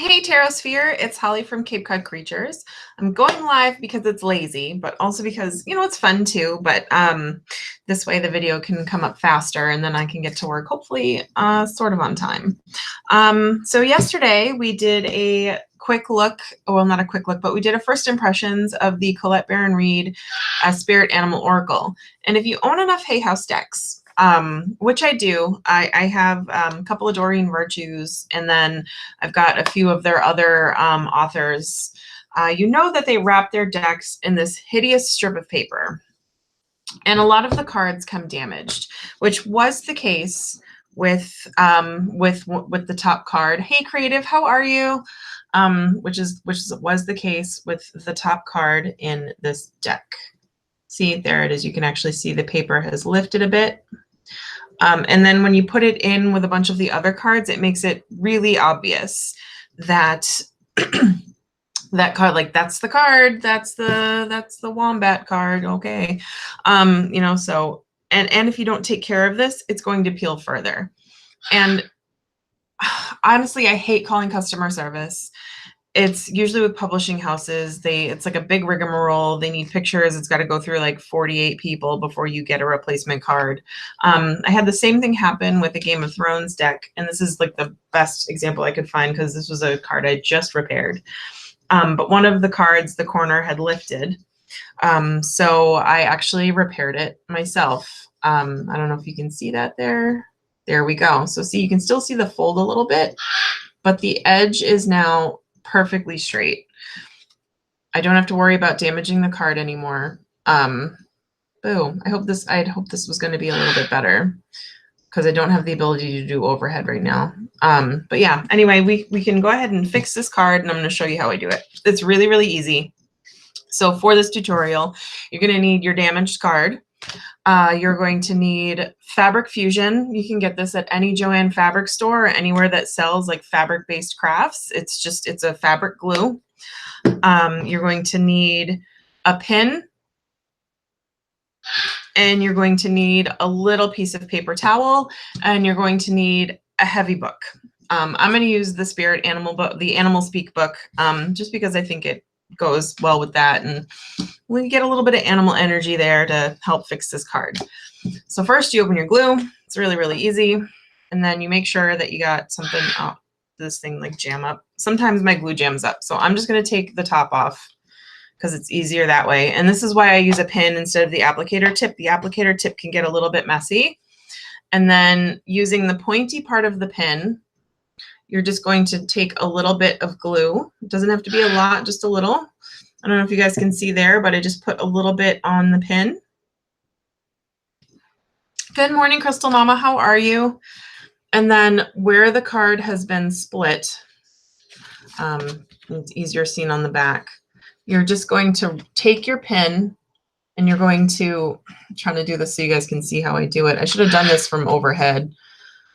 Hey Tarosphere, it's Holly from Cape Cod Creatures. I'm going live because it's lazy, but also because, it's fun too, but this way the video can come up faster and then I can get to work hopefully sort of on time. So yesterday we did a quick look, well not a quick look, but we did a first impressions of the Colette Baron Reid Spirit Animal Oracle. And if you own enough Hay House decks, which I do, I have a couple of Doreen Virtues, and then I've got a few of their other authors. You know that they wrap their decks in this hideous strip of paper, and a lot of the cards come damaged, which was the case with the top card. Hey Creative, how are you? Which was the case with the top card in this deck. See, there it is. You can actually see the paper has lifted a bit. And then when you put it in with a bunch of the other cards, it makes it really obvious that that card, like that's the card, that's the wombat card, okay. So and if you don't take care of this, it's going to peel further. And honestly, I hate calling customer service. It's usually with publishing houses. It's like a big rigmarole. They need pictures. It's got to go through like 48 people before you get a replacement card. I had the same thing happen with the Game of Thrones deck, and this is like the best example I could find because this was a card I just repaired. But one of the cards, the corner had lifted. So I actually repaired it myself. I don't know if you can see that there. There we go. So see, you can still see the fold a little bit, but the edge is now perfectly straight. I don't have to worry about damaging the card anymore. Boom. I hope this was going to be a little bit better because I don't have the ability to do overhead right now. But yeah, anyway, we can go ahead and fix this card, and I'm going to show you how I do it. It's really, really easy. So for this tutorial, you're going to need your damaged card. You're going to need Fabric Fusion. You can get this at any Joann fabric store or anywhere that sells like fabric-based crafts. It's a fabric glue. You're going to need a pin, and you're going to need a little piece of paper towel, and you're going to need a heavy book. I'm going to use the Spirit Animal book, the Animal Speak book, just because I think it goes well with that, and we get a little bit of animal energy there to help fix this card. So first you open your glue. It's really, really easy. And then you make sure that you got something, this thing like jam up. Sometimes my glue jams up. So I'm just going to take the top off because it's easier that way. And this is why I use a pin instead of the applicator tip. The applicator tip can get a little bit messy. And then using the pointy part of the pin, you're just going to take a little bit of glue. It doesn't have to be a lot, just a little. I don't know if you guys can see there, but I just put a little bit on the pin. Good morning, Crystal Mama. How are you? And then where the card has been split, it's easier seen on the back. You're just going to take your pin and you're going to, I'm trying to do this so you guys can see how I do it. I should have done this from overhead.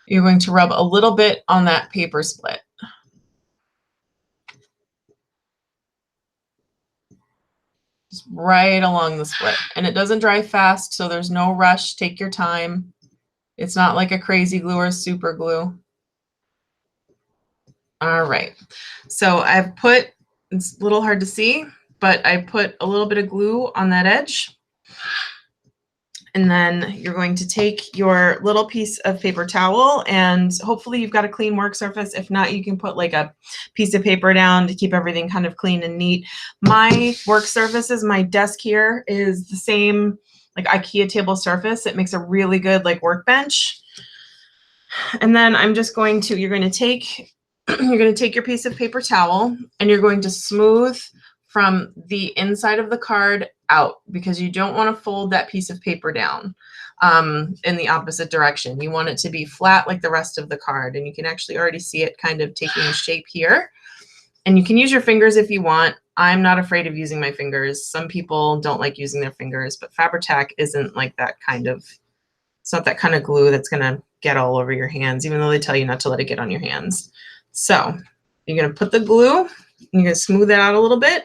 You're going to rub a little bit on that paper split. Just right along the split. And it doesn't dry fast, so there's no rush. Take your time. It's not like a crazy glue or super glue. All right. So I've put, it's a little hard to see, but I put a little bit of glue on that edge. And then you're going to take your little piece of paper towel, and hopefully you've got a clean work surface. If not, you can put like a piece of paper down to keep everything kind of clean and neat. My work surfaces, my desk here is the same like IKEA table surface. It makes a really good like workbench. And then I'm just going to, you're going to take your piece of paper towel and you're going to smooth from the inside of the card out, because you don't want to fold that piece of paper down in the opposite direction. You want it to be flat like the rest of the card, and you can actually already see it kind of taking shape here. And you can use your fingers if you want. I'm not afraid of using my fingers. Some people don't like using their fingers, but Fabri-Tac isn't like that kind of, it's not that kind of glue that's going to get all over your hands, even though they tell you not to let it get on your hands. So you're going to put the glue, and you're going to smooth it out a little bit.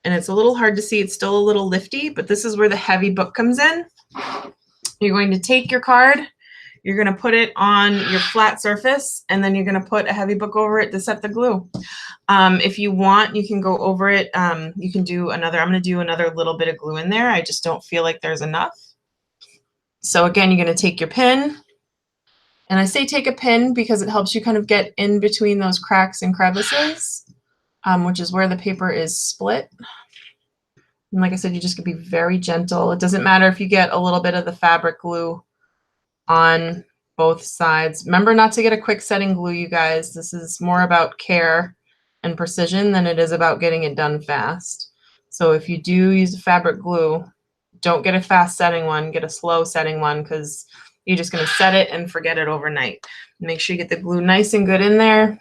And it's a little hard to see. It's still a little lifty, but this is where the heavy book comes in. You're going to take your card. You're going to put it on your flat surface, and then you're going to put a heavy book over it to set the glue. If you want, you can go over it. You can do another, I'm going to do another little bit of glue in there. I just don't feel like there's enough. So again, you're going to take your pin. And I say take a pin because it helps you kind of get in between those cracks and crevices, which is where the paper is split. And like I said, you just can be very gentle. It doesn't matter if you get a little bit of the fabric glue on both sides. Remember not to get a quick setting glue, you guys. This is more about care and precision than it is about getting it done fast. So if you do use a fabric glue, don't get a fast setting one, get a slow setting one, because you're just going to set it and forget it overnight. Make sure you get the glue nice and good in there.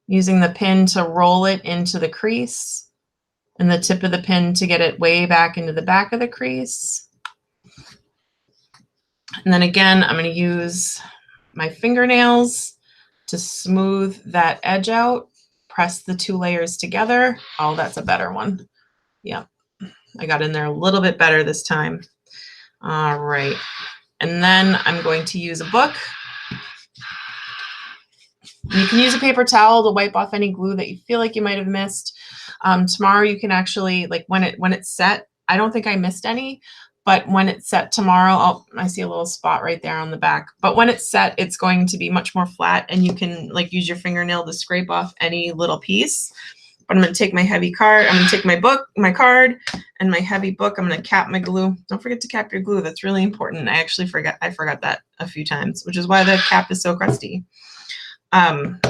Using the pin to roll it into the crease and the tip of the pin to get it way back into the back of the crease. And then again, I'm going to use my fingernails to smooth that edge out. Press the two layers together. Oh, that's a better one. Yeah, I got in there a little bit better this time. All right. And then I'm going to use a book. You can use a paper towel to wipe off any glue that you feel like you might have missed. Tomorrow you can actually, like when it's set, I don't think I missed any, but when it's set tomorrow, I see a little spot right there on the back. But when it's set, it's going to be much more flat, and you can like use your fingernail to scrape off any little piece. But I'm going to take my heavy card. I'm going to take my book, my card, and my heavy book. I'm going to cap my glue. Don't forget to cap your glue. That's really important. I actually forgot that a few times, which is why the cap is so crusty. And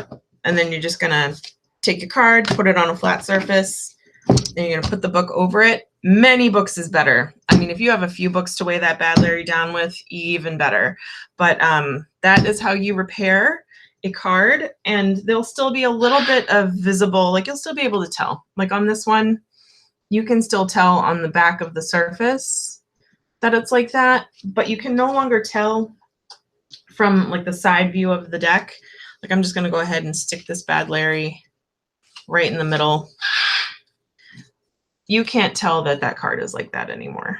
then you're just going to take your card, put it on a flat surface, and you're going to put the book over it. Many books is better. I mean, if you have a few books to weigh that bad Larry down with, even better. But that is how you repair a card, and there'll still be a little bit of visible, like you'll still be able to tell. Like on this one, you can still tell on the back of the surface that it's like that, but you can no longer tell from like the side view of the deck. Like I'm just going to go ahead and stick this bad Larry right in the middle. You can't tell that that card is like that anymore.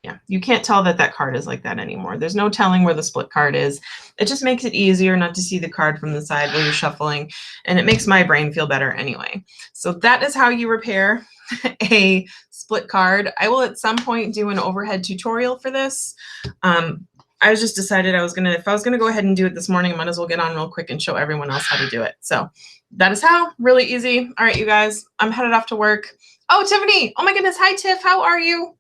Yeah, you can't tell that that card is like that anymore. There's no telling where the split card is. It just makes it easier not to see the card from the side while you're shuffling, and it makes my brain feel better anyway. So that is how you repair a split card. I will at some point do an overhead tutorial for this. I was just decided if I was gonna go ahead and do it this morning, I might as well get on real quick and show everyone else how to do it. So that is how, really easy. All right, you guys, I'm headed off to work. Oh, Tiffany, oh my goodness. Hi, Tiff, how are you?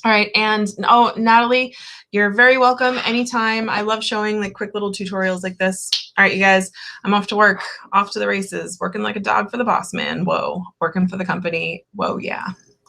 All right, and oh, Natalie, you're very welcome anytime. I love showing like quick little tutorials like this. All right, you guys, I'm off to work, off to the races, working like a dog for the boss man. Whoa, working for the company. Whoa, yeah.